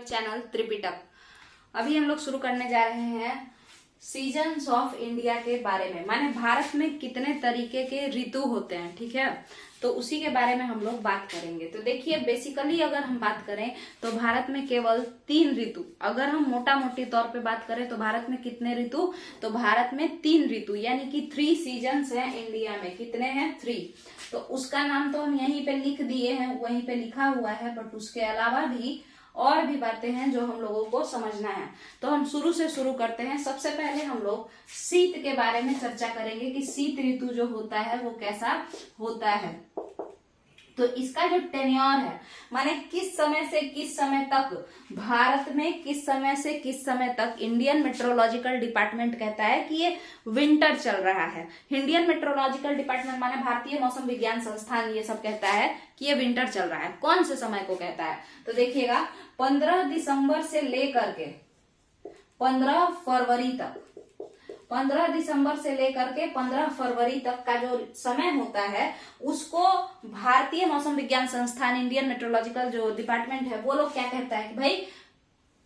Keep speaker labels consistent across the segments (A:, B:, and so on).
A: Channel Tripitaka. अभी हम लोग शुरू करने जा रहे हैं सीजन्स ऑफ इंडिया के बारे में, माने भारत में कितने तरीके के ऋतु होते हैं। ठीक है, तो उसी के बारे में हम लोग बात करेंगे। तो देखिए, बेसिकली अगर हम बात करें तो भारत में केवल 3 ऋतु, अगर हम मोटा मोटी तौर पे बात करें तो भारत में कितने ऋतु, तो भारत में 3 ऋतु यानी कि 3 सीजन्स हैं इंडिया में। कितने हैं? 3। तो उसका नाम तो हम यहीं पे लिख दिए हैं, वहीं पे लिखा हुआ है, बट उसके अलावा भी और भी बातें हैं जो हम लोगों को समझना है। तो हम शुरू से शुरू करते हैं। सबसे पहले हम लोग शीत के बारे में चर्चा करेंगे कि शीत ऋतु जो होता है वो कैसा होता है। तो इसका जो टेन्योर है, माने किस समय से किस समय तक भारत में, किस समय से किस समय तक इंडियन मेट्रोलॉजिकल डिपार्टमेंट कहता है कि ये विंटर चल रहा है। इंडियन मेट्रोलॉजिकल डिपार्टमेंट माने भारतीय मौसम विज्ञान संस्थान ये सब कहता है कि ये विंटर चल रहा है। कौन से समय को कहता है? तो देखिएगा, 15 दिसंबर से लेकर के 15 फरवरी तक, 15 दिसंबर से लेकर के 15 फरवरी तक का जो समय होता है उसको भारतीय मौसम विज्ञान संस्थान, इंडियन मेट्रोलॉजिकल जो डिपार्टमेंट है, वो लोग क्या कहता है कि भाई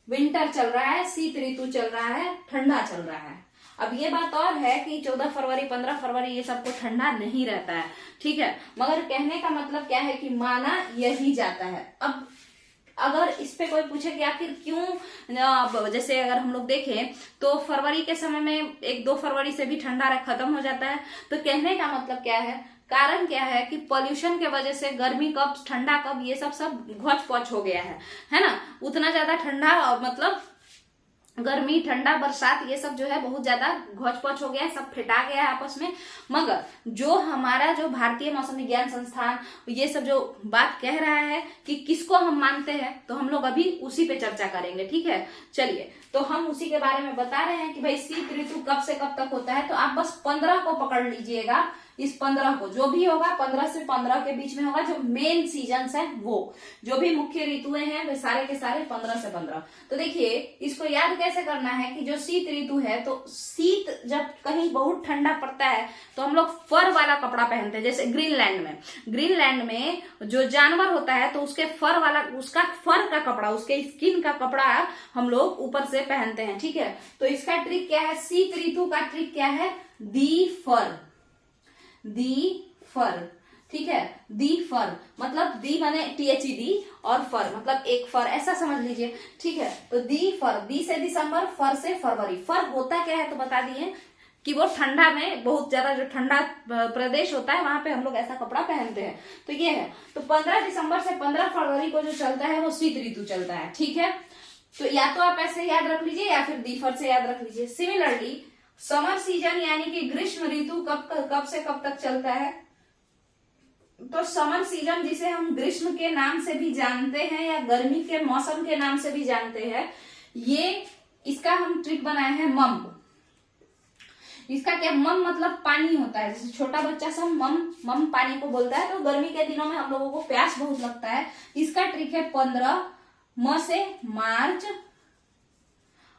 A: विंटर चल रहा है, शीत ऋतु चल रहा है, ठंडा चल रहा है। अब ये बात और है कि 14 फरवरी 15 फरवरी ये सबको ठंडा नहीं रहता है, ठीक है, मगर कहने का मतलब क्या है कि माना यही जाता है। अब अगर इस पे कोई पूछे कि आखिर क्यों, जैसे अगर हम लोग देखें तो फरवरी के समय में 1-2 फरवरी से भी ठंडा खत्म हो जाता है, तो कहने का मतलब क्या है, कारण क्या है कि पॉल्यूशन के वजह से गर्मी कब ठंडा कब ये सब घोच पौच हो गया है ना। उतना ज्यादा ठंडा मतलब गर्मी ठंडा बरसात ये सब जो है बहुत ज्यादा घोच पौच हो गया है, सब फेटा गया है आपस में। मगर जो हमारा जो भारतीय मौसम विज्ञान संस्थान ये सब जो बात कह रहा है कि किसको हम मानते हैं, तो हम लोग अभी उसी पे चर्चा करेंगे। ठीक है, चलिए, तो हम उसी के बारे में बता रहे हैं कि भाई शीत ऋतु कब से कब तक होता है। तो आप बस 15 को पकड़ लीजिएगा, इस 15 को जो भी होगा 15 से 15 के बीच में होगा, जो मेन सीजन्स है वो, जो भी मुख्य ऋतुएं हैं वे सारे के सारे 15 से 15। तो देखिए, इसको याद कैसे करना है कि जो शीत ऋतु है, तो शीत जब कहीं बहुत ठंडा पड़ता है तो हम लोग फर वाला कपड़ा पहनते हैं। जैसे ग्रीनलैंड में जो जानवर होता है तो उसके फर वाला, उसका फर का कपड़ा, उसके स्किन का कपड़ा हम लोग ऊपर से पहनते हैं। ठीक है, तो इसका ट्रिक क्या है, शीत ऋतु का ट्रिक क्या है, दी फर। ठीक है, दी फर मतलब दी माने THED और फर मतलब एक फर, ऐसा समझ लीजिए। ठीक है, तो दी फर, दी से दिसंबर, फर से फरवरी। फर होता क्या है तो बता दिए कि वो ठंडा में, बहुत ज्यादा जो ठंडा प्रदेश होता है वहां पे हम लोग ऐसा कपड़ा पहनते हैं। तो ये है, तो 15 दिसंबर से 15 फरवरी को जो चलता है वो शीत ऋतु चलता है। ठीक है, तो या तो आप ऐसे याद रख लीजिए या फिर दी फर से याद रख लीजिए। सिमिलरली समर सीजन यानी कि ग्रीष्म ऋतु कब से कब तक चलता है, तो समर सीजन जिसे हम ग्रीष्म के नाम से भी जानते हैं या गर्मी के मौसम के नाम से भी जानते हैं, ये इसका हम ट्रिक बनाए हैं मम। इसका क्या, मम मतलब पानी होता है। जैसे छोटा बच्चा सब मम पानी को बोलता है, तो गर्मी के दिनों में हम लोगों को प्यास बहुत लगता है। इसका ट्रिक है 15 म से मार्च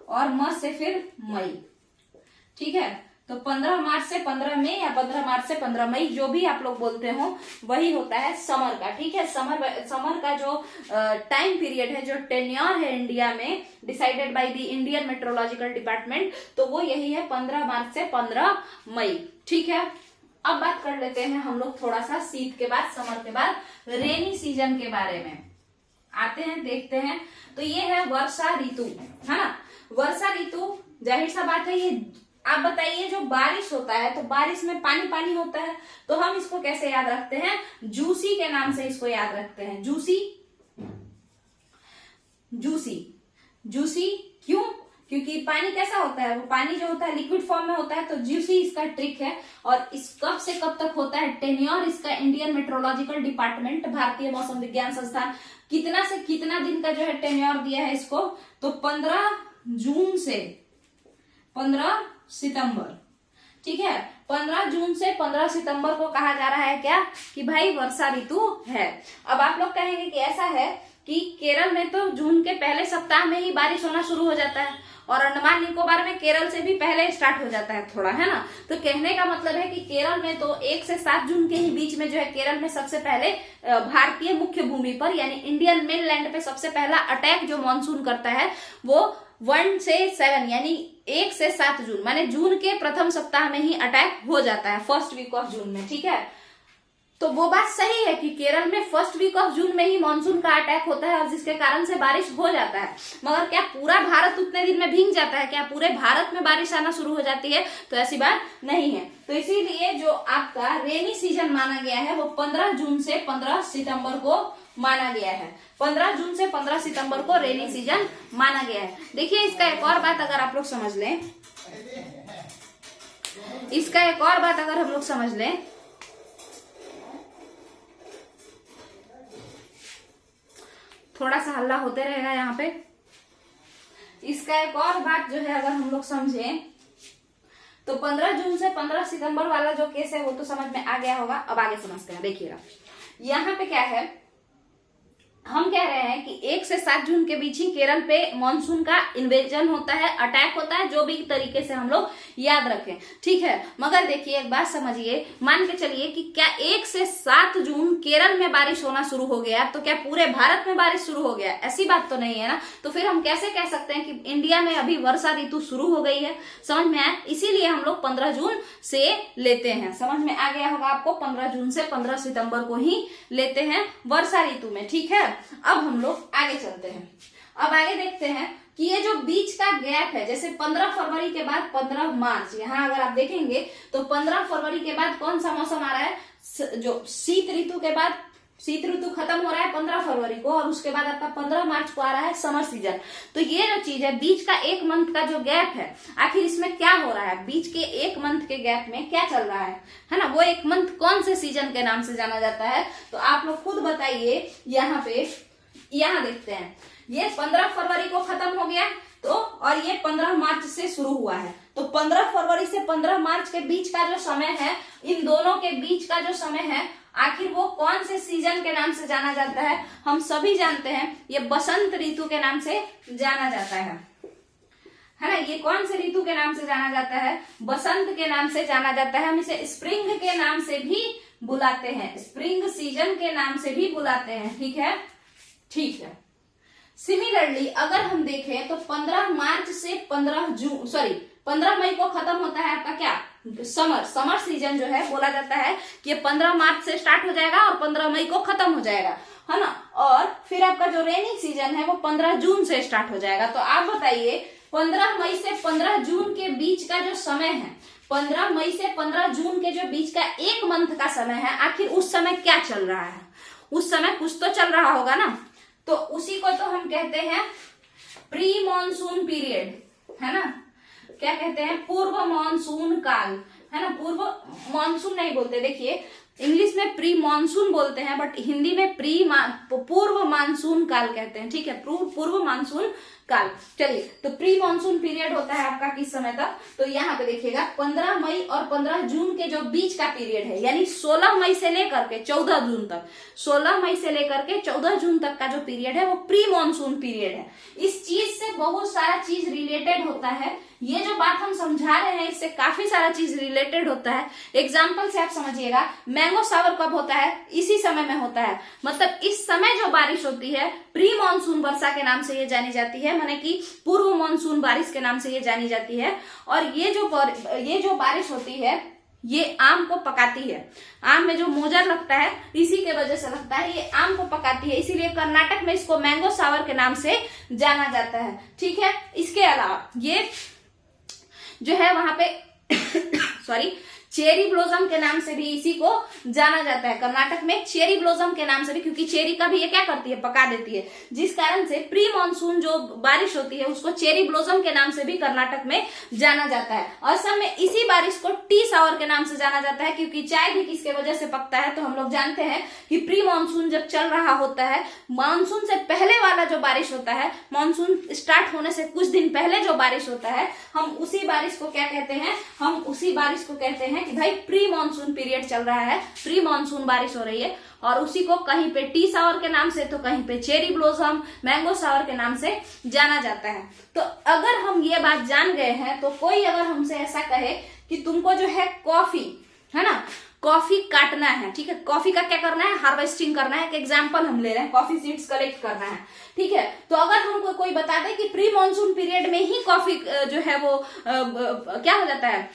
A: और म से फिर मई। ठीक है, तो 15 मार्च से 15 मई या 15 मार्च से 15 मई, जो भी आप लोग बोलते हो वही होता है समर का। ठीक है, समर का जो टाइम पीरियड है, जो टेन्योर है इंडिया में, decided by the Indian meteorological department, तो वो यही है 15 मार्च से 15 मई। ठीक है, अब बात कर लेते हैं हम लोग थोड़ा सा शीत के बाद, समर के बाद रेनी सीजन के बारे में आते हैं, देखते हैं। तो ये है वर्षा ऋतु, है ना। वर्षा ऋतु जाहिर सा बात है, ये आप बताइए, जो बारिश होता है तो बारिश में पानी पानी होता है, तो हम इसको कैसे याद रखते हैं, जूसी के नाम से इसको याद रखते हैं। जूसी क्यों? क्योंकि पानी कैसा होता है, वो पानी जो होता है लिक्विड फॉर्म में होता है, तो जूसी इसका ट्रिक है। और इस कब से कब तक होता है, टेन्योर इसका इंडियन मेट्रोलॉजिकल डिपार्टमेंट, भारतीय मौसम विज्ञान संस्थान, कितना से कितना दिन का जो है टेन्योर दिया है इसको, तो 15 जून से 15 सितंबर। ठीक है, 15 जून से 15 सितंबर को कहा जा रहा है क्या, कि भाई वर्षा ऋतु है। अब आप लोग कहेंगे कि ऐसा है कि केरल में तो जून के पहले सप्ताह में ही बारिश होना शुरू हो जाता है, और अंडमान निकोबार में केरल से भी पहले स्टार्ट हो जाता है थोड़ा, है ना। तो कहने का मतलब है कि केरल में तो 1 से 7 जून के ही बीच में जो है केरल में सबसे पहले भारतीय मुख्य भूमि पर यानी इंडियन मेनलैंड पे सबसे पहला अटैक जो मानसून करता है वो 1 से 7 यानी 1 से 7 जून माने जून के प्रथम सप्ताह में ही अटैक हो जाता है, फर्स्ट वीक ऑफ जून में, ठीक है। तो वो बात सही है कि केरल में फर्स्ट वीक ऑफ जून में ही मानसून का अटैक होता है और जिसके कारण से बारिश हो जाता है। मगर क्या पूरा भारत उतने दिन में भीग जाता है? क्या पूरे भारत में बारिश आना शुरू हो जाती है? तो ऐसी बात नहीं है। तो इसीलिए जो आपका रेनी सीजन माना गया है वो 15 जून से 15 सितंबर को माना गया है। 15 जून से 15 सितंबर को रेनी सीजन माना गया है। देखिए इसका एक और बात अगर आप लोग समझ लें, इसका एक और बात अगर हम लोग समझ लें, थोड़ा सा हल्ला होते रहेगा यहाँ पे। इसका एक और बात जो है अगर हम लोग समझें तो 15 जून से 15 सितंबर वाला जो केस है वो तो समझ में आ गया होगा। अब आगे समझते हैं। देखिएगा यहाँ पे क्या है, हम कह रहे हैं कि 1 से 7 जून के बीच ही केरल पे मानसून का इन्वेजन होता है, अटैक होता है, जो भी तरीके से हम लोग याद रखें, ठीक है। मगर देखिए एक बात समझिए, मान के चलिए कि क्या 1 से 7 जून केरल में बारिश होना शुरू हो गया तो क्या पूरे भारत में बारिश शुरू हो गया? ऐसी बात तो नहीं है ना। तो फिर हम कैसे कह सकते हैं कि इंडिया में अभी वर्षा ऋतु शुरू हो गई है? समझ में आया? इसीलिए हम लोग 15 जून से लेते हैं। समझ में आ गया होगा आपको, 15 जून से 15 सितंबर को ही लेते हैं वर्षा ऋतु में, ठीक है। अब हम लोग आगे चलते हैं। अब आगे देखते हैं कि ये जो बीच का गैप है, जैसे 15 फरवरी के बाद 15 मार्च, यहाँ अगर आप देखेंगे तो 15 फरवरी के बाद कौन सा मौसम आ रहा है? जो शीत ऋतु के बाद, शीत ऋतु खत्म हो रहा है 15 फरवरी को और उसके बाद आपका 15 मार्च को आ रहा है समर सीजन। तो ये जो चीज है बीच का 1 मंथ का जो गैप है, आखिर इसमें क्या हो रहा है? बीच के 1 मंथ के गैप में क्या चल रहा है ना। वो 1 मंथ कौन से सीजन के नाम से जाना जाता है? तो आप लोग खुद बताइए। यहाँ पे यहाँ देखते हैं, ये 15 फरवरी को खत्म हो गया तो, और ये 15 मार्च से शुरू हुआ है। तो 15 फरवरी से 15 मार्च के बीच का जो समय है, इन दोनों के बीच का जो समय है, आखिर वो कौन से सीजन के नाम से जाना जाता है? हम सभी जानते हैं ये बसंत ऋतु के नाम से जाना जाता है ना। ये कौन से ऋतु के नाम से जाना जाता है? बसंत के नाम से जाना जाता है। हम इसे स्प्रिंग के नाम से भी बुलाते हैं, स्प्रिंग सीजन के नाम से भी बुलाते हैं, ठीक है, ठीक है। सिमिलरली अगर हम देखें तो 15 मार्च से 15 मई को खत्म होता है आपका क्या? समर सीजन जो है बोला जाता है कि 15 मार्च से स्टार्ट हो जाएगा और 15 मई को खत्म हो जाएगा, है ना। और फिर आपका जो रेनी सीजन है वो 15 जून से स्टार्ट हो जाएगा। तो आप बताइए 15 मई से 15 जून के बीच का जो समय है, 15 मई से 15 जून के जो बीच का 1 मंथ का समय है, आखिर उस समय क्या चल रहा है? उस समय कुछ तो चल रहा होगा ना। तो उसी को तो हम कहते हैं प्री मॉनसून पीरियड, है ना। क्या कहते हैं? पूर्व मॉनसून काल, है ना। पूर्व मॉनसून नहीं बोलते, देखिए इंग्लिश में प्री मॉनसून बोलते हैं बट हिंदी में पूर्व मानसून काल कहते हैं, ठीक है, पूर्व मानसून काल। चलिए, तो प्री मॉनसून पीरियड होता है आपका किस समय तक? तो यहाँ पे देखिएगा 15 मई और 15 जून के जो बीच का पीरियड है, यानी 16 मई से लेकर के 14 जून तक, 16 मई से लेकर के 14 जून तक का जो पीरियड है वो प्री मॉनसून पीरियड है। इस चीज से बहुत सारा चीज रिलेटेड होता है। ये जो बात हम समझा रहे हैं इससे काफी सारा चीज रिलेटेड होता है। एग्जाम्पल से आप समझिएगा, मैंगो सावर कब होता है? इसी समय में होता है। मतलब इस समय जो बारिश होती है प्री मॉनसून वर्षा के नाम से ये जानी जाती है, माने कि पूर्व मॉनसून बारिश के नाम से ये जानी जाती है। और ये जो बारिश होती है ये आम को पकाती है। आम में जो मोजर लगता है इसी के वजह से लगता है, ये आम को पकाती है, इसीलिए कर्नाटक में इसको मैंगो सावर के नाम से जाना जाता है, ठीक है। इसके अलावा ये जो है वहां पे चेरी ब्लोसम के नाम से भी इसी को जाना जाता है। कर्नाटक में चेरी ब्लोसम के नाम से भी, क्योंकि चेरी का भी ये क्या करती है? पका देती है, जिस कारण से प्री मॉनसून जो बारिश होती है उसको चेरी ब्लोसम के नाम से भी कर्नाटक में जाना जाता है। असम में इसी बारिश को टी सावर के नाम से जाना जाता है, क्योंकि चाय भी किसके वजह से पकता है? तो हम लोग जानते हैं कि प्री मॉनसून जब चल रहा होता है, मानसून से पहले वाला जो बारिश होता है, मानसून स्टार्ट होने से कुछ दिन पहले जो बारिश होता है, हम उसी बारिश को क्या कहते हैं? हम उसी बारिश को कहते हैं कि भाई प्री मानसून पीरियड चल रहा है, प्री मानसून बारिश हो रही है, और उसी को कहीं पे टी शावर के नाम से तो कहीं पे चेरी ब्लॉसम, मैंगो शावर के नाम से जाना जाता है। तो अगर हम ये बात जान गए हैं तो कोई अगर हमसे ऐसा कहे कि तुमको जो है कॉफी है ना, कॉफी काटना है, ठीक है, कॉफी का क्या करना है, हार्वेस्टिंग करना है, एक एग्जांपल हम ले रहे हैं, कॉफी सीड्स कलेक्ट करना है, ठीक है। तो अगर हमको कोई बता दे कि प्री मानसून पीरियड में ही कॉफी जो है वो क्या हो जाता है,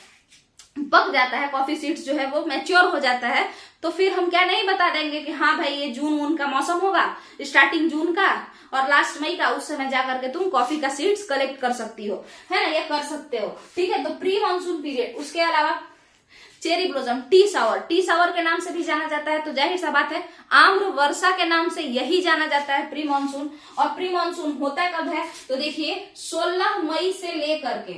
A: पक जाता है, कॉफी सीड्स जो है वो मैच्योर हो जाता है, तो फिर हम क्या नहीं बता देंगे कि हाँ भाई ये जून का मौसम होगा, स्टार्टिंग जून का और लास्ट मई का, उस समय जाकर के तुम कॉफी का सीड्स कलेक्ट कर सकती हो, है ना, ये कर सकते हो, ठीक है। तो प्री मानसून पीरियड, उसके अलावा चेरी ब्लॉसम, टी शावर के नाम से भी जाना जाता है, तो जाहिर सा बात है आम्र वर्षा के नाम से यही जाना जाता है प्री मानसून। और प्री मानसून होता कब है, तो देखिए 16 मई से लेकर के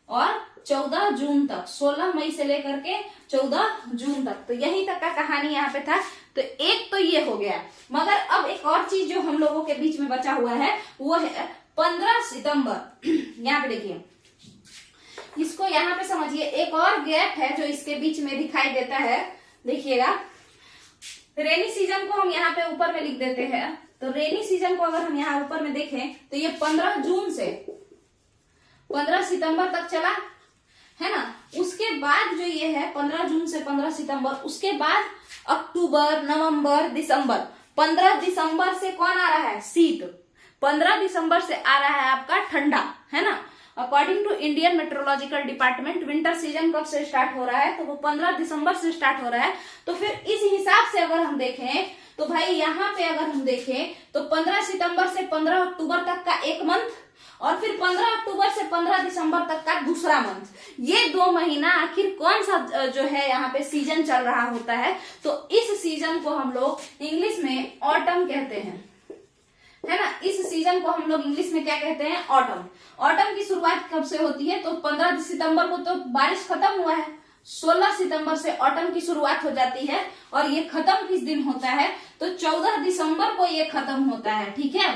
A: और 14 जून तक, 16 मई से लेकर के 14 जून तक, तो यही तक का कहानी यहाँ पे था। तो एक तो ये हो गया, मगर अब एक और चीज जो हम लोगों के बीच में बचा हुआ है वो है 15 सितंबर। यहाँ पे देखिए, इसको यहाँ पे समझिए, एक और गैप है जो इसके बीच में दिखाई देता है, देखिएगा। रेनी सीजन को हम यहाँ पे ऊपर में लिख देते हैं, तो रेनी सीजन को अगर हम यहाँ ऊपर में देखें तो ये 15 जून से 15 सितंबर तक चला, है ना। उसके बाद जो ये है 15 जून से 15 सितंबर, उसके बाद अक्टूबर, नवंबर, दिसंबर। 15 दिसंबर से कौन आ रहा है, शीत। 15 दिसंबर से आ रहा है आपका ठंडा, है ना। According to Indian meteorological department winter season कब से स्टार्ट हो रहा है, तो वो 15 दिसंबर से स्टार्ट हो रहा है। तो फिर इस हिसाब से अगर हम देखें तो भाई यहाँ पे अगर हम देखें तो 15 सितंबर से 15 अक्टूबर तक का एक मंथ, और फिर 15 अक्टूबर से 15 दिसंबर तक का दूसरा मंथ। ये 2 महीना आखिर कौन सा जो है यहाँ पे सीजन चल रहा होता है, तो इस सीजन को हम लोग इंग्लिश में ऑटम कहते हैं, है ना। इस सीजन को हम लोग इंग्लिश में क्या कहते हैं, ऑटम। ऑटम की शुरुआत कब से होती है, तो 15 सितंबर को तो बारिश खत्म हुआ है, 16 सितंबर से ऑटम की शुरुआत हो जाती है, और ये खत्म किस दिन होता है, तो 14 दिसंबर को ये खत्म होता है, ठीक है।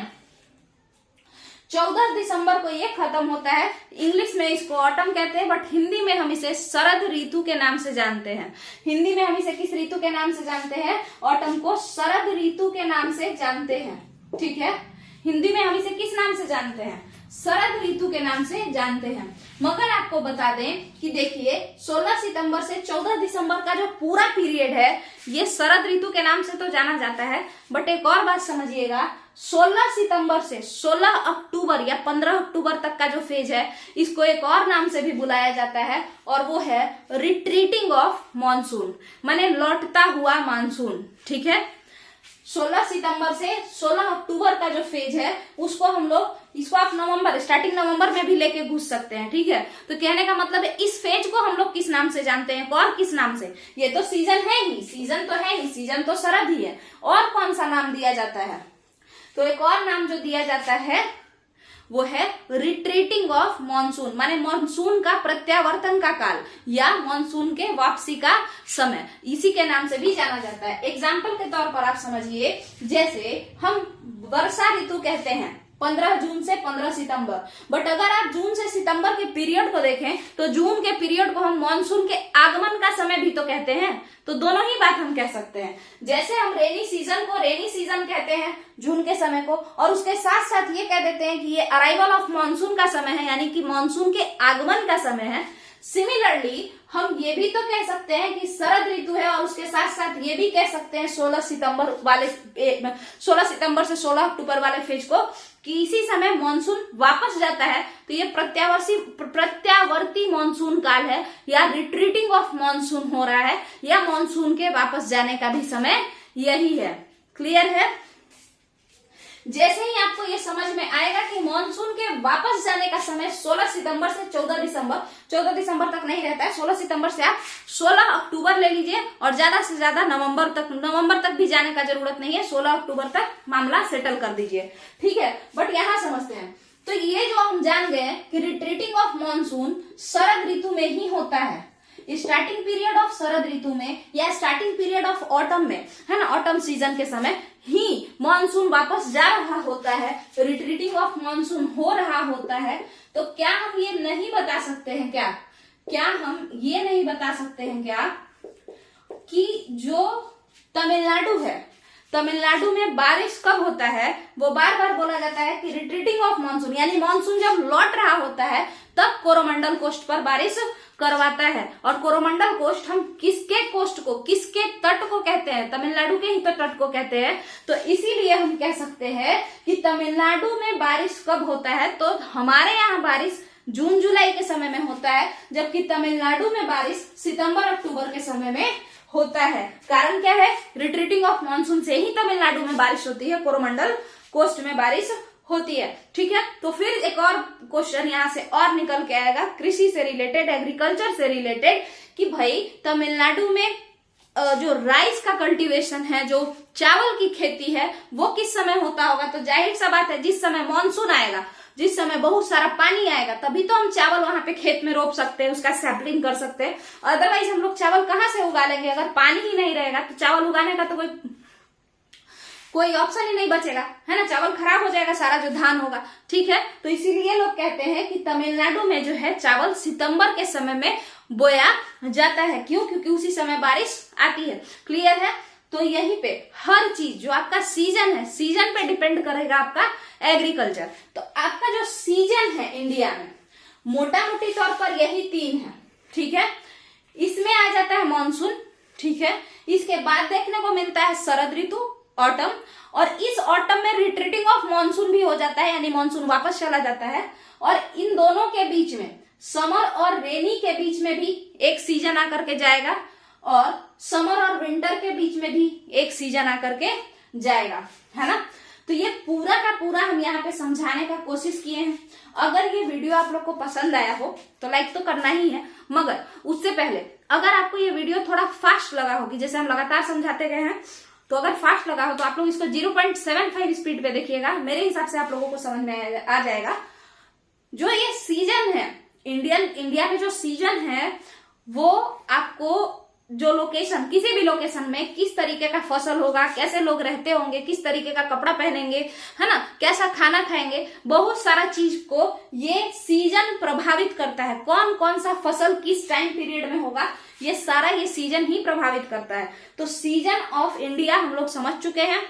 A: 14 दिसंबर को ये खत्म होता है। इंग्लिश में इसको ऑटम कहते हैं, बट हिंदी में हम इसे शरद ऋतु के नाम से जानते हैं। हिंदी में हम इसे किस ऋतु के नाम से जानते हैं, ऑटम को शरद ऋतु के नाम से जानते हैं, ठीक है। हिंदी में हम इसे किस नाम से जानते हैं, शरद ऋतु के नाम से जानते हैं। मगर आपको बता दें कि देखिए 16 सितंबर से 14 दिसंबर का जो पूरा पीरियड है ये शरद ऋतु के नाम से तो जाना जाता है, बट एक और बात समझिएगा, 16 सितंबर से 16 अक्टूबर या 15 अक्टूबर तक का जो फेज है इसको एक और नाम से भी बुलाया जाता है, और वो है रिट्रीटिंग ऑफ मॉनसून, माने लौटता हुआ मानसून, ठीक है। 16 सितंबर से 16 अक्टूबर का जो फेज है उसको हम लोग, इसको आप नवंबर, स्टार्टिंग नवंबर में भी लेके घुस सकते हैं, ठीक है। तो कहने का मतलब है इस फेज को हम लोग किस नाम से जानते हैं, और किस नाम से, ये तो सीजन है ही, सीजन तो है ही, सीजन तो शरद ही है, और कौन सा नाम दिया जाता है, तो एक और नाम जो दिया जाता है वो है रिट्रीटिंग ऑफ मॉनसून, माने मॉनसून का प्रत्यावर्तन का काल या मॉनसून के वापसी का समय, इसी के नाम से भी जाना जाता है। एग्जाम्पल के तौर पर आप समझिए, जैसे हम वर्षा ऋतु कहते हैं 15 जून से 15 सितंबर, बट अगर आप जून से सितंबर के पीरियड को देखें तो जून के पीरियड को हम मॉनसून के आगमन का समय भी तो कहते हैं, तो दोनों ही बात हम कह सकते हैं। जैसे हम रेनी सीजन को रेनी सीजन कहते हैं जून के समय को, और उसके साथ साथ ये कह देते हैं कि ये अराइवल ऑफ मॉनसून का समय है, यानी कि मॉनसून के आगमन का समय है। सिमिलरली हम ये भी तो कह सकते हैं कि शरद ऋतु है, और उसके साथ साथ ये भी कह सकते हैं 16 सितंबर से 16 अक्टूबर वाले फेज को, कि इसी समय मॉनसून वापस जाता है, तो ये प्रत्यावर्ती मॉनसून काल है, या रिट्रीटिंग ऑफ मॉनसून हो रहा है, या मॉनसून के वापस जाने का भी समय यही है। क्लियर है। जैसे ही आपको ये समझ में आएगा कि मॉनसून के वापस जाने का समय 16 सितंबर से 14 दिसंबर तक नहीं रहता है, 16 सितंबर से आप 16 अक्टूबर ले लीजिए, और ज्यादा से ज्यादा नवंबर तक भी जाने का जरूरत नहीं है, 16 अक्टूबर तक मामला सेटल कर दीजिए, ठीक है। बट यहाँ समझते हैं, तो ये जो हम जान गए कि रिट्रीटिंग ऑफ मॉनसून शरद ऋतु में ही होता है, स्टार्टिंग पीरियड ऑफ शरद ऋतु में या स्टार्टिंग पीरियड ऑफ ऑटम में, है ना, ऑटम सीजन के समय ही मॉनसून वापस जा रहा होता है, रिट्रीटिंग ऑफ मॉनसून हो रहा होता है। तो क्या हम ये नहीं बता सकते हैं क्या क्या हम ये नहीं बता सकते हैं क्या कि जो तमिलनाडु है, तमिलनाडु में बारिश कब होता है? वो बार बार बोला जाता है कि रिट्रीटिंग ऑफ मानसून, यानी मानसून जब लौट रहा होता है तब कोरोमंडल कोस्ट पर बारिश करवाता है। और कोरोमंडल कोस्ट हम किसके कोस्ट को, किसके तट को कहते हैं? तमिलनाडु के ही तो तट को कहते हैं। तो इसीलिए हम कह सकते हैं कि तमिलनाडु में बारिश कब होता है? तो हमारे यहाँ बारिश जून जुलाई के समय में होता है, जबकि तमिलनाडु में बारिश सितंबर अक्टूबर के समय में होता है। कारण क्या है? रिट्रीटिंग ऑफ मानसून से ही तमिलनाडु में बारिश होती है, कोरोमंडल कोस्ट में बारिश होती है। ठीक है, तो फिर एक और क्वेश्चन यहाँ से और निकल के आएगा कृषि से रिलेटेड, एग्रीकल्चर से रिलेटेड, कि भाई तमिलनाडु में जो राइस का कल्टीवेशन है, जो चावल की खेती है, वो किस समय होता होगा? तो जाहिर सा बात है, जिस समय मानसून आएगा, जिस समय बहुत सारा पानी आएगा, तभी तो हम चावल वहां पे खेत में रोप सकते हैं, उसका सैपलिंग कर सकते हैं। अदरवाइज हम लोग चावल कहाँ से उगा लेंगे? अगर पानी ही नहीं रहेगा तो चावल उगाने का तो कोई ऑप्शन ही नहीं बचेगा, है ना? चावल खराब हो जाएगा, सारा जो धान होगा। ठीक है, तो इसीलिए लोग कहते हैं कि तमिलनाडु में जो है चावल सितंबर के समय में बोया जाता है। क्यों? क्योंकि उसी समय बारिश आती है। क्लियर है? तो यहीं पे हर चीज जो आपका सीजन है, सीजन पे डिपेंड करेगा आपका एग्रीकल्चर। तो आपका जो सीजन है इंडिया में मोटा मोटी तौर पर यही 3 है। ठीक है, इसमें आ जाता है मानसून। ठीक है, इसके बाद देखने को मिलता है शरद ऋतु, ऑटम, और इस ऑटम में रिट्रीटिंग ऑफ मानसून भी हो जाता है, यानी मानसून वापस चला जाता है। और इन दोनों के बीच में, समर और रेनी के बीच में भी एक सीजन आकर के जाएगा, और समर और विंटर के बीच में भी एक सीजन आकर के जाएगा, है ना? तो ये पूरा का पूरा हम यहाँ पे समझाने का कोशिश किए हैं। अगर ये वीडियो आप लोग को पसंद आया हो तो लाइक तो करना ही है, मगर उससे पहले अगर आपको ये वीडियो थोड़ा फास्ट लगा हो, कि जैसे हम लगातार समझाते गए हैं, तो अगर फास्ट लगा हो तो आप लोग इसको 0.75 स्पीड पे देखिएगा। मेरे हिसाब से आप लोगों को समझ में आ जाएगा। जो ये सीजन है, इंडिया में जो सीजन है, वो आपको जो लोकेशन, किसी भी लोकेशन में किस तरीके का फसल होगा, कैसे लोग रहते होंगे, किस तरीके का कपड़ा पहनेंगे, है ना, कैसा खाना खाएंगे, बहुत सारा चीज को ये सीजन प्रभावित करता है। कौन कौन सा फसल किस टाइम पीरियड में होगा, ये सारा ये सीजन ही प्रभावित करता है। तो सीजन ऑफ इंडिया हम लोग समझ चुके हैं,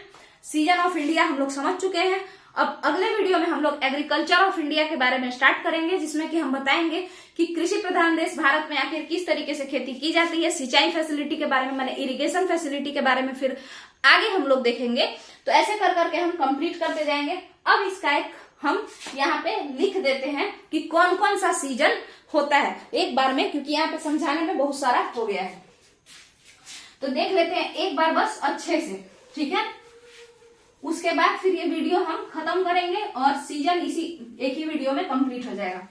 A: सीजन ऑफ इंडिया हम लोग समझ चुके हैं। अब अगले वीडियो में हम लोग एग्रीकल्चर ऑफ इंडिया के बारे में स्टार्ट करेंगे, जिसमें कि हम बताएंगे कि कृषि प्रधान देश भारत में आखिर किस तरीके से खेती की जाती है। सिंचाई फैसिलिटी के बारे में, माने इरिगेशन फैसिलिटी के बारे में फिर आगे हम लोग देखेंगे। तो ऐसे कर करके हम कंप्लीट करते जाएंगे। अब इसका एक हम यहाँ पे लिख देते हैं कि कौन कौन सा सीजन होता है एक बार में, क्योंकि यहाँ पे समझाने में बहुत सारा हो गया है। तो देख लेते हैं एक बार बस अच्छे से, ठीक है? उसके बाद फिर ये वीडियो हम खत्म करेंगे और सीजन इसी एक ही वीडियो में कंप्लीट हो जाएगा।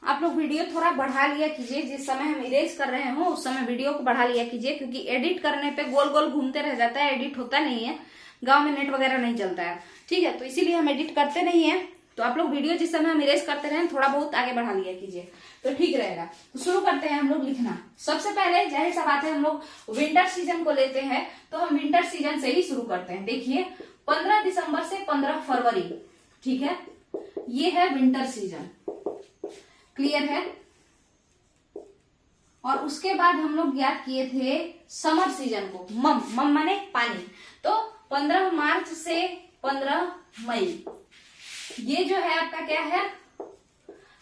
A: आप लोग वीडियो थोड़ा बढ़ा लिया कीजिए, जिस समय हम इरेज कर रहे हो उस समय वीडियो को बढ़ा लिया कीजिए, क्योंकि एडिट करने पे गोल गोल घूमते रह जाता है, एडिट होता नहीं है, गांव में नेट वगैरह नहीं चलता है। ठीक है, तो इसीलिए हम एडिट करते नहीं है। तो आप लोग वीडियो जिस समय हम इरेज करते रहे थोड़ा बहुत आगे बढ़ा लिया कीजिए तो ठीक रहेगा। तो शुरू करते हैं हम लोग लिखना। सबसे पहले जाहिर सा बात है, हम लोग विंटर सीजन को लेते हैं, तो हम विंटर सीजन से ही शुरू करते हैं। देखिए 15 दिसंबर से 15 फरवरी, ठीक है, ये है विंटर सीजन। क्लियर है? और उसके बाद हम लोग ज्ञात किए थे समर सीजन को, मम माने पानी, तो 15 मार्च से 15 मई, ये जो है आपका क्या है,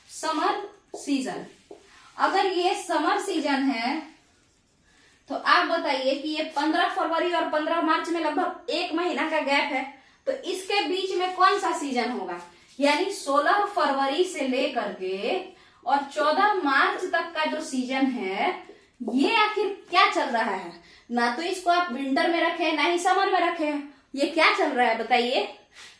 A: समर सीजन। अगर ये समर सीजन है तो आप बताइए कि ये 15 फरवरी और 15 मार्च में लगभग 1 महीना का गैप है, तो इसके बीच में कौन सा सीजन होगा? यानी 16 फरवरी से लेकर के और 14 मार्च तक का जो सीजन है, ये आखिर क्या चल रहा है? ना तो इसको आप विंटर में रखे, ना ही समर में रखे, ये क्या चल रहा है बताइए?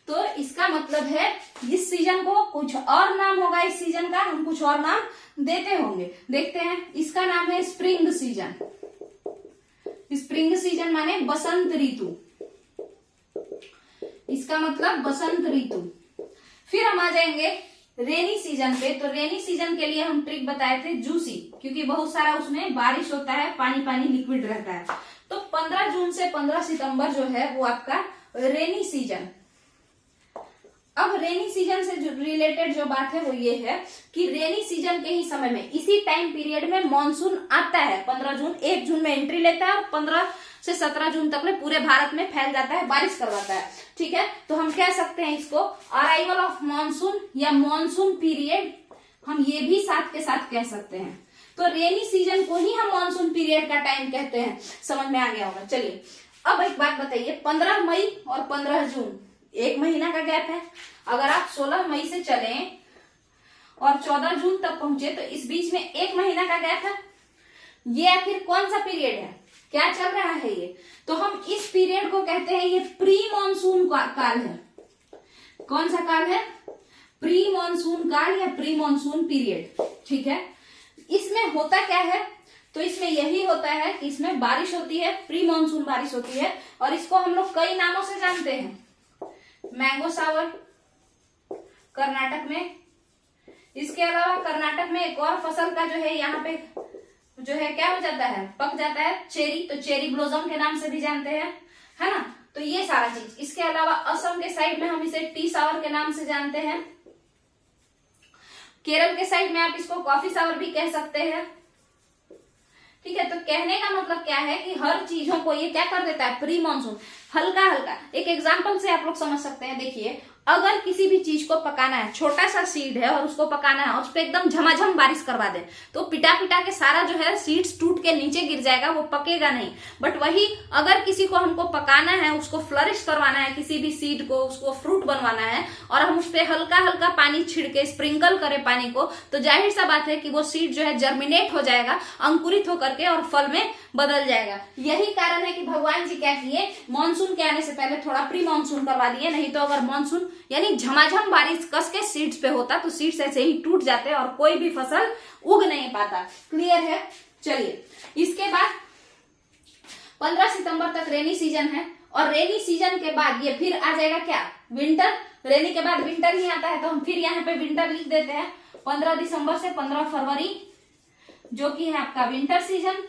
A: तो इसका मतलब है इस सीजन को कुछ और नाम होगा, इस सीजन का हम कुछ और नाम देते होंगे। देखते हैं, इसका नाम है स्प्रिंग सीजन। स्प्रिंग सीजन माने बसंत ऋतु, इसका मतलब बसंत ऋतु। फिर हम आ जाएंगे रेनी सीजन पे। तो रेनी सीजन के लिए हम ट्रिक बताए थे जूसी, क्योंकि बहुत सारा उसमें बारिश होता है, पानी पानी लिक्विड रहता है। तो 15 जून से 15 सितंबर जो है वो आपका रेनी सीजन। अब रेनी सीजन से जो रिलेटेड जो बात है वो ये है कि रेनी सीजन के ही समय में, इसी टाइम पीरियड में मॉनसून आता है। 15 जून, 1 जून में एंट्री लेता है और 15 से 17 जून तक में पूरे भारत में फैल जाता है, बारिश करवाता है। ठीक है, तो हम कह सकते हैं इसको अराइवल ऑफ मॉनसून या मॉनसून पीरियड, हम ये भी साथ के साथ कह सकते हैं। तो रेनी सीजन को ही हम मॉनसून पीरियड का टाइम कहते हैं। समझ में आ गया होगा। चलिए अब एक बात बताइए, 15 मई और 15 जून 1 महीना का गैप है। अगर आप 16 मई से चले और 14 जून तक पहुंचे तो इस बीच में 1 महीना का गैप है। ये आखिर कौन सा पीरियड है, क्या चल रहा है ये? तो हम इस पीरियड को कहते हैं ये प्री मॉनसून काल है। कौन सा काल है? प्री मॉनसून काल या प्री मॉनसून पीरियड। ठीक है, इसमें होता क्या है? तो इसमें यही होता है कि इसमें बारिश होती है, प्री मॉनसून बारिश होती है, और इसको हम लोग कई नामों से जानते हैं। मैंगो सावर कर्नाटक में, इसके अलावा कर्नाटक में एक और फसल का जो है यहाँ पे जो है क्या हो जाता है, पक जाता है, चेरी। तो चेरी ब्लॉसम के नाम से भी जानते हैं, है ना। तो ये सारा चीज। इसके अलावा असम के साइड में हम इसे टी सावर के नाम से जानते हैं। केरल के साइड में आप इसको कॉफी सावर भी कह सकते हैं। ठीक है, तो कहने का मतलब क्या है कि हर चीजों को ये क्या कर देता है, प्री मॉनसून, हल्का हल्का। एक एग्जांपल से आप लोग समझ सकते हैं। देखिए, अगर किसी भी चीज को पकाना है, छोटा सा सीड है और उसको पकाना है और उस पर एकदम झमाझम बारिश करवा दे, तो पिटा पिटा के सारा जो है सीड्स टूट के नीचे गिर जाएगा, वो पकेगा नहीं। बट वही अगर किसी को हमको पकाना है, उसको फ्लरिश करवाना है, किसी भी सीड को, उसको फ्रूट बनवाना है, और हम उस पर हल्का हल्का पानी छिड़के, स्प्रिंकल करें पानी को, तो जाहिर सा बात है कि वो सीड जो है जर्मिनेट हो जाएगा, अंकुरित होकर के, और फल में बदल जाएगा। यही कारण है कि भगवान जी क्या किए, मानसून के आने से पहले थोड़ा प्री मानसून करवा दिए। नहीं तो अगर मानसून यानी झमाझम बारिश कस के सीड्स पे होता तो सीड्स ऐसे ही टूट जाते और कोई भी फसल उग नहीं पाता। क्लियर है? चलिए, इसके बाद 15 सितंबर तक रेनी सीजन है, और रेनी सीजन के बाद ये फिर आ जाएगा क्या, विंटर। रेनी के बाद विंटर ही आता है, तो हम फिर यहाँ पे विंटर लिख देते हैं। 15 दिसंबर से 15 फरवरी जो कि है आपका विंटर सीजन।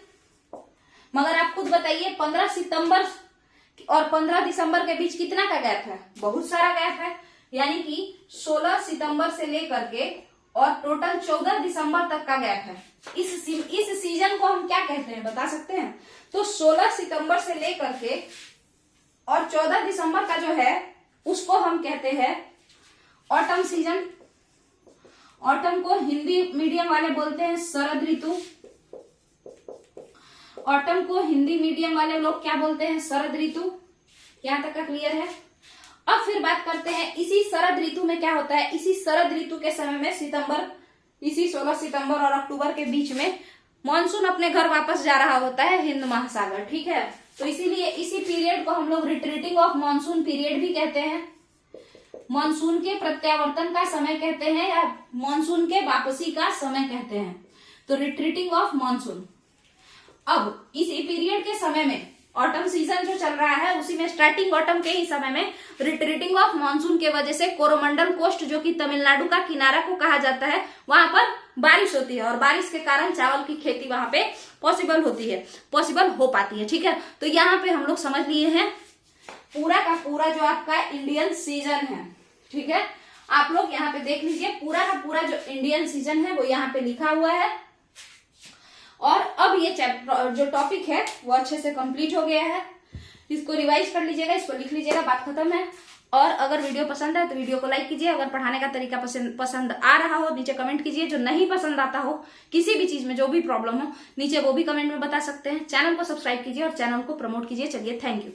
A: मगर आप खुद बताइए, 15 सितंबर और 15 दिसंबर के बीच कितना का गैप है? बहुत सारा गैप है। यानी कि 16 सितंबर से लेकर के और टोटल 14 दिसंबर तक का गैप है। इस सीजन को हम क्या कहते हैं, बता सकते हैं? तो 16 सितंबर से लेकर के और 14 दिसंबर का जो है उसको हम कहते हैं ऑटम सीजन। ऑटम को हिंदी मीडियम वाले बोलते हैं शरद ऋतु। ऑटम को हिंदी मीडियम वाले लोग क्या बोलते हैं, शरद ऋतु। यहां तक का क्लियर है? अब फिर बात करते हैं इसी शरद ऋतु में क्या होता है। इसी शरद ऋतु के समय में सितंबर, इसी 16 सितंबर और अक्टूबर के बीच में मॉनसून अपने घर वापस जा रहा होता है, हिंद महासागर। ठीक है, तो इसीलिए इसी पीरियड को हम लोग रिट्रीटिंग ऑफ मॉनसून पीरियड भी कहते हैं। मॉनसून के प्रत्यावर्तन का समय कहते हैं, या मॉनसून के वापसी का समय कहते हैं। तो रिट्रीटिंग ऑफ मॉनसून। अब इसी पीरियड के समय में ऑटम सीजन जो चल रहा है, उसी में स्टार्टिंग ऑटम के ही समय में रिट्रीटिंग ऑफ मॉनसून के वजह से कोरोमंडल कोस्ट जो कि तमिलनाडु का किनारा को कहा जाता है, वहां पर बारिश होती है, और बारिश के कारण चावल की खेती वहां पे पॉसिबल होती है, पॉसिबल हो पाती है। ठीक है, तो यहाँ पे हम लोग समझ लिए हैं पूरा का पूरा जो आपका इंडियन सीजन है। ठीक है, आप लोग यहाँ पे देख लीजिए, पूरा का पूरा जो इंडियन सीजन है वो यहाँ पे लिखा हुआ है। और अब ये चैप्टर जो टॉपिक है वो अच्छे से कंप्लीट हो गया है। इसको रिवाइज कर लीजिएगा, इसको लिख लीजिएगा, बात खत्म है। और अगर वीडियो पसंद है तो वीडियो को लाइक कीजिए। अगर पढ़ाने का तरीका पसंद आ रहा हो नीचे कमेंट कीजिए। जो नहीं पसंद आता हो, किसी भी चीज में जो भी प्रॉब्लम हो, नीचे वो भी कमेंट में बता सकते हैं। चैनल को सब्सक्राइब कीजिए और चैनल को प्रमोट कीजिए। चलिए, थैंक यू।